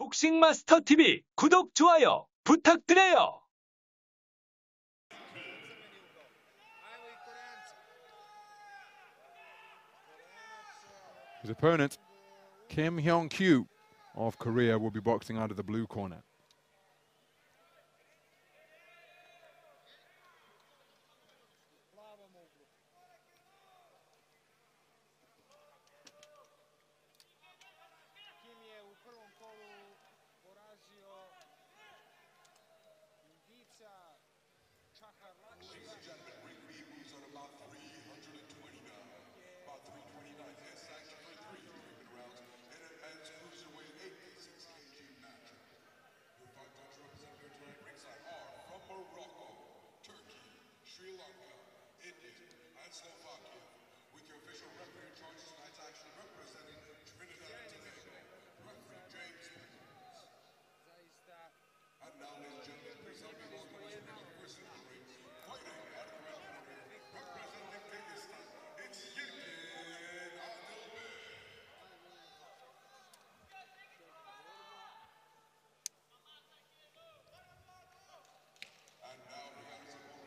복싱마스터 TV 구독, 좋아요 부탁드려요. His opponent, Hyeongkyu of Korea, will be boxing out of the blue corner.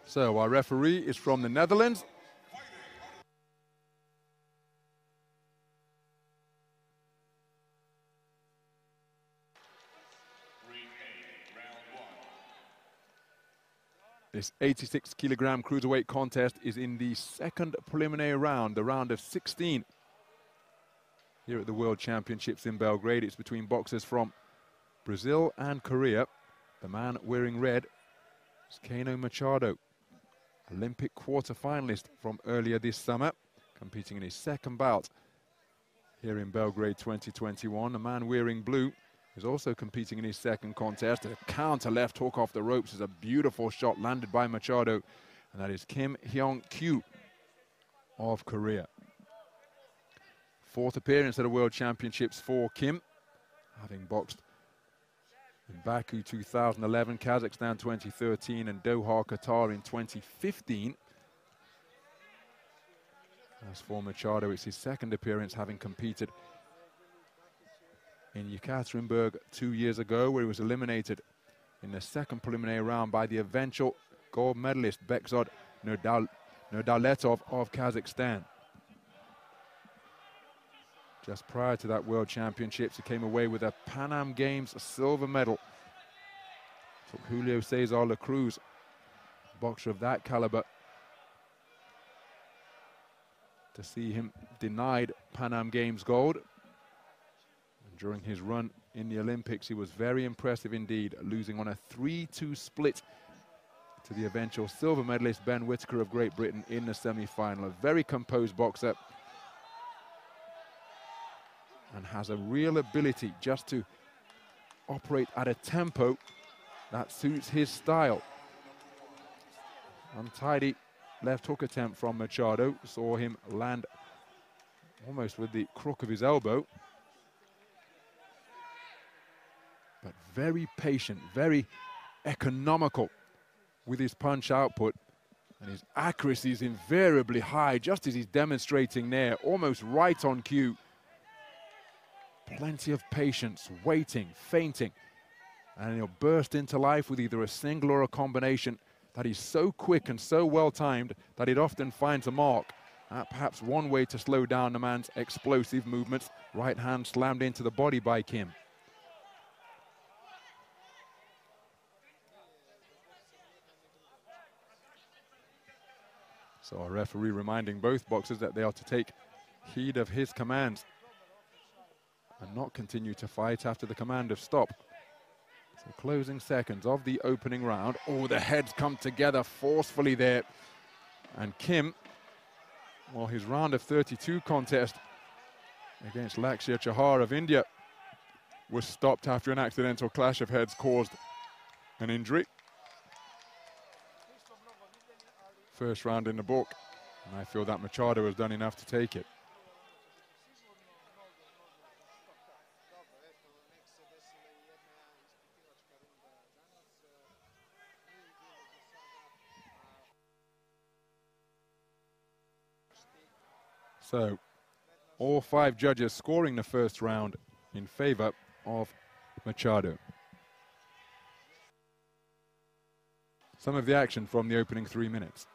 So our referee is from the Netherlands. This 86-kilogram cruiserweight contest is in the second preliminary round, the round of 16. Here at the World Championships in Belgrade, it's between boxers from Brazil and Korea. The man wearing red is Kano Machado, Olympic quarter-finalist from earlier this summer, competing in his second bout here in Belgrade 2021. The man wearing blue is also competing in his second contest. A counter left hook off the ropes is a beautiful shot landed by Machado, and that is Kim Hyeongkyu of Korea. Fourth appearance at the World Championships for Kim, having boxed in Baku 2011, Kazakhstan 2013, and Doha, Qatar in 2015. As for Machado, it's his second appearance, having competed in Yekaterinburg 2 years ago, where he was eliminated in the second preliminary round by the eventual gold medalist Bekzod Nurdaletov of Kazakhstan. Just prior to that World Championships, he came away with a Pan Am Games silver medal. Took Julio Cesar La Cruz, boxer of that caliber, to see him denied Pan Am Games gold. And during his run in the Olympics, he was very impressive indeed, losing on a 3-2 split to the eventual silver medalist Ben Whittaker of Great Britain in the semi-final. A very composed boxer, and has a real ability just to operate at a tempo that suits his style. Untidy left hook attempt from Machado, saw him land almost with the crook of his elbow. But very patient, very economical with his punch output, and his accuracy is invariably high, just as he's demonstrating there, almost right on cue. Plenty of patience, waiting, feinting, and he'll burst into life with either a single or a combination that is so quick and so well timed that it often finds a mark. Perhaps one way to slow down the man's explosive movements. Right hand slammed into the body by Kim. So our referee reminding both boxers that they are to take heed of his commands and not continue to fight after the command of stop. So closing seconds of the opening round. Oh, the heads come together forcefully there. And Kim, well, his round of 32 contest against Lakshya Chahar of India was stopped after an accidental clash of heads caused an injury. First round in the book, and I feel that Machado has done enough to take it. So, all 5 judges scoring the first round in favor of Machado. Some of the action from the opening 3 minutes.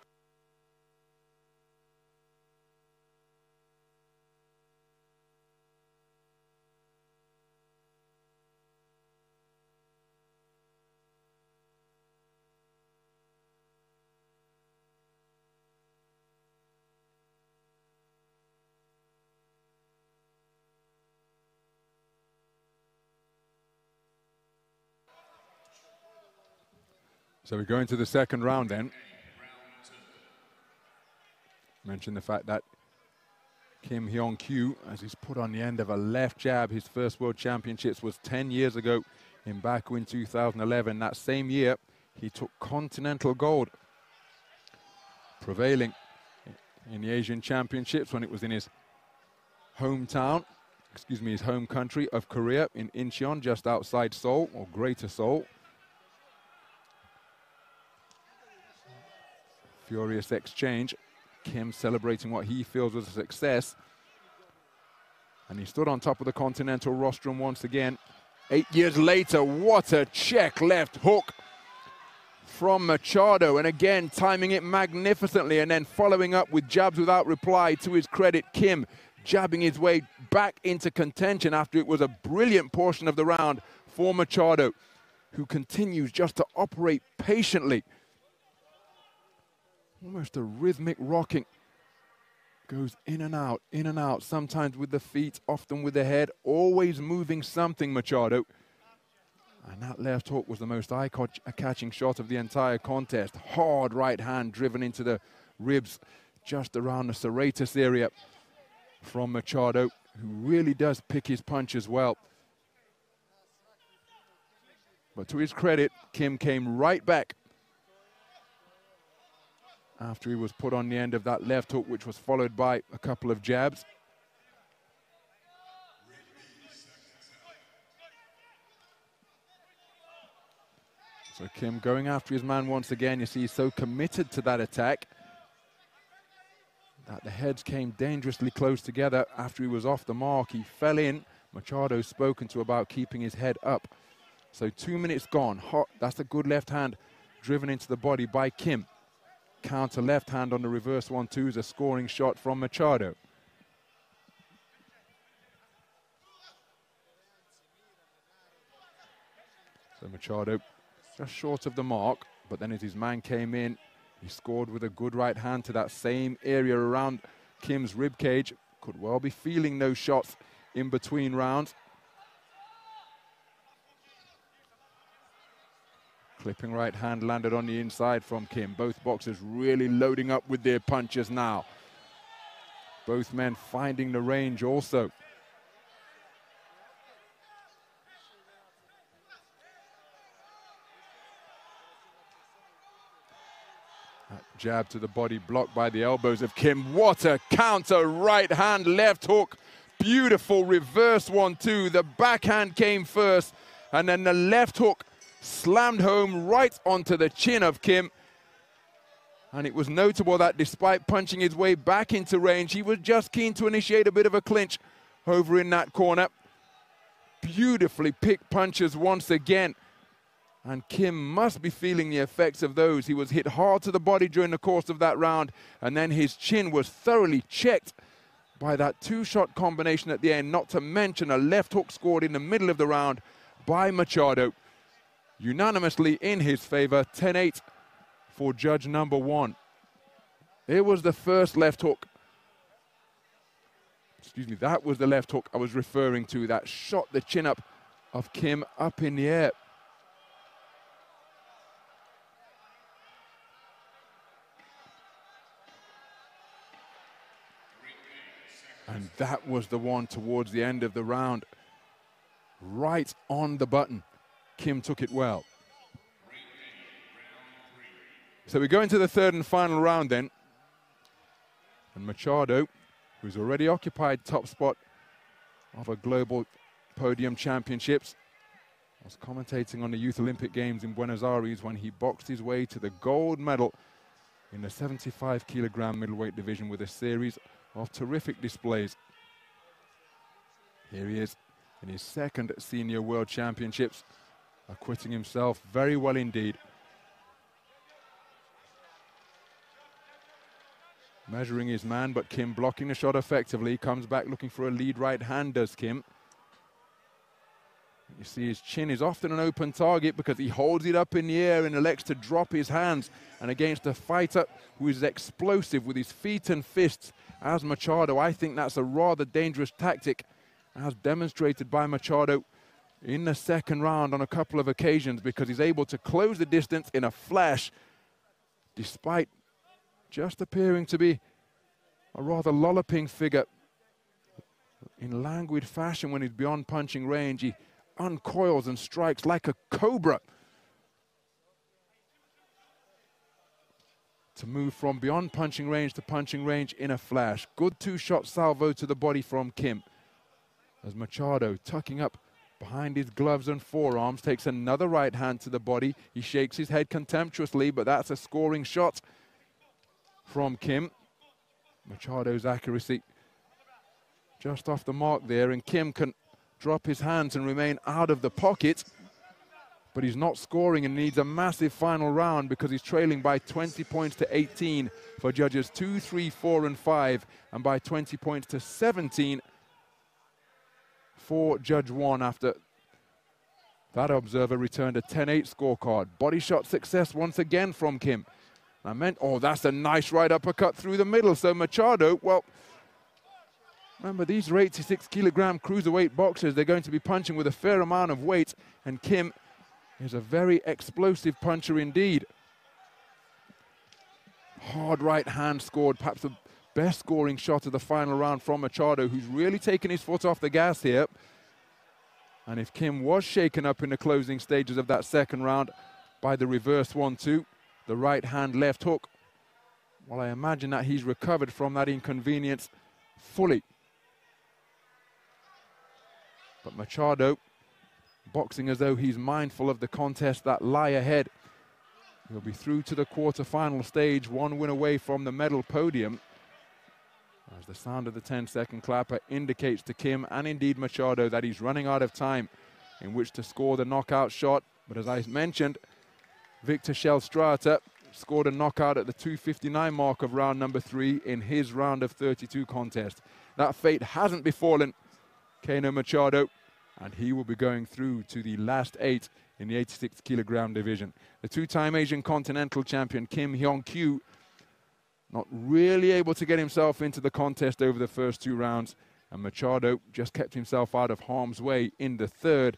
So we go into the second round then. Mention the fact that Kim Hyeongkyu, as he's put on the end of a left jab, his first World Championships was 10 years ago in Baku in 2011. That same year, he took continental gold, prevailing in the Asian Championships when it was in his hometown, his home country of Korea, in Incheon, just outside Seoul, or Greater Seoul. Furious exchange. Kim celebrating what he feels was a success. And he stood on top of the continental rostrum once again. 8 years later, what a check left hook from Machado. And again, timing it magnificently and then following up with jabs without reply. To his credit, Kim jabbing his way back into contention after it was a brilliant portion of the round for Machado, who continues just to operate patiently. Almost a rhythmic rocking. Goes in and out, sometimes with the feet, often with the head, always moving something, Machado. And that left hook was the most eye-catching shot of the entire contest. Hard right hand driven into the ribs, just around the serratus area from Machado, who really does pick his punches well. But to his credit, Kim came right back after he was put on the end of that left hook, which was followed by a couple of jabs. So Kim going after his man once again. You see, he's so committed to that attack that the heads came dangerously close together after he was off the mark. He fell in. Machado's spoken to about keeping his head up. So 2 minutes gone. Hot. That's a good left hand driven into the body by Kim. Counter left hand on the reverse 1-2 is a scoring shot from Machado. So Machado just short of the mark, but then as his man came in, he scored with a good right hand to that same area around Kim's rib cage. Could well be feeling those shots in between rounds. Clipping right hand landed on the inside from Kim. Both boxers really loading up with their punches now. Both men finding the range also. That jab to the body blocked by the elbows of Kim. What a counter right hand left hook. Beautiful reverse 1-2. The backhand came first and then the left hook slammed home right onto the chin of Kim. And it was notable that despite punching his way back into range, he was just keen to initiate a bit of a clinch over in that corner. Beautifully picked punches once again. And Kim must be feeling the effects of those. He was hit hard to the body during the course of that round, and then his chin was thoroughly checked by that two-shot combination at the end, not to mention a left hook scored in the middle of the round by Machado. Unanimously in his favor, 10-8 for judge number one. It was the first left hook. Excuse me, that was the left hook I was referring to. That shot the chin up of Kim up in the air. And that was the one towards the end of the round. Right on the button. Kim took it well. So we go into the third and final round then. And Machado, who's already occupied top spot of a global podium championships, was commentating on the Youth Olympic Games in Buenos Aires when he boxed his way to the gold medal in the 75 kilogram middleweight division with a series of terrific displays. Here he is in his second senior world championships, acquitting himself very well indeed. Measuring his man, but Kim blocking the shot effectively. Comes back looking for a lead right hand, does Kim. You see his chin is often an open target because he holds it up in the air and elects to drop his hands. And against a fighter who is explosive with his feet and fists, as Machado, I think that's a rather dangerous tactic, as demonstrated by Machado in the second round on a couple of occasions, because he's able to close the distance in a flash, despite just appearing to be a rather lolloping figure. In languid fashion, when he's beyond punching range, he uncoils and strikes like a cobra. To move from beyond punching range to punching range in a flash. Good two-shot salvo to the body from Kim. As Machado, tucking up behind his gloves and forearms, takes another right hand to the body. He shakes his head contemptuously, but that's a scoring shot from Kim. Machado's accuracy just off the mark there, and Kim can drop his hands and remain out of the pocket, but he's not scoring and needs a massive final round because he's trailing by 20 points to 18 for judges 2, 3, 4, and 5, and by 20 points to 17 for judge 1 after that observer returned a 10-8 scorecard. Body shot success once again from Kim. Oh, that's a nice right uppercut through the middle. So Machado, well, remember, these are 86-kilogram cruiserweight boxers. They're going to be punching with a fair amount of weight, and Kim is a very explosive puncher indeed. Hard right hand scored, perhaps the best scoring shot of the final round from Machado, who's really taken his foot off the gas here. And if Kim was shaken up in the closing stages of that second round by the reverse 1-2, the right hand left hook, well, I imagine that he's recovered from that inconvenience fully. But Machado, boxing as though he's mindful of the contest that lie ahead. He'll be through to the quarter-final stage, one win away from the medal podium, as the sound of the 10-second clapper indicates to Kim and indeed Machado that he's running out of time in which to score the knockout shot. But as I mentioned, Victor Shellstrata scored a knockout at the 2:59 mark of round number 3 in his round of 32 contest. That fate hasn't befallen Kano Machado, and he will be going through to the last 8 in the 86-kilogram division. The two-time Asian Continental champion Kim Hyeongkyu not really able to get himself into the contest over the first 2 rounds, and Machado just kept himself out of harm's way in the third.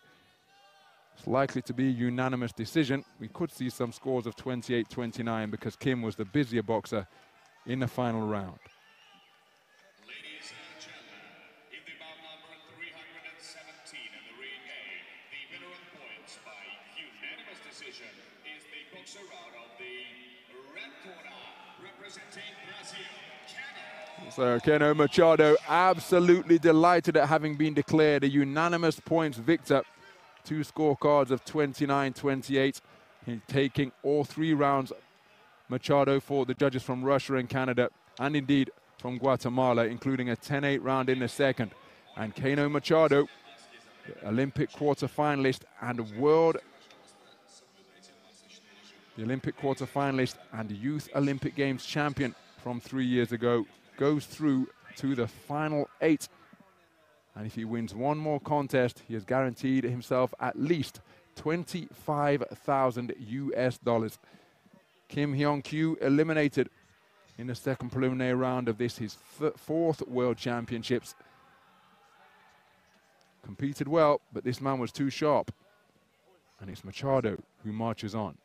It's likely to be a unanimous decision. We could see some scores of 28-29 because Kim was the busier boxer in the final round. Ladies and gentlemen, in the bout number 317 in the ring A, the winner of points by unanimous decision is the boxer out of the red corner, representing Brazil, Kano. So Kano Machado absolutely delighted at having been declared a unanimous points victor. 2 scorecards of 29-28. He's taking all 3 rounds. Machado for the judges from Russia and Canada, and indeed from Guatemala, including a 10-8 round in the second. And Kano Machado, the Olympic quarter-finalist and Youth Olympic Games champion from 3 years ago, goes through to the final 8. And if he wins one more contest, he has guaranteed himself at least $25,000 US. Kim Hyeongkyu eliminated in the second preliminary round of this, his 4th World Championships. Competed well, but this man was too sharp. And it's Machado who marches on.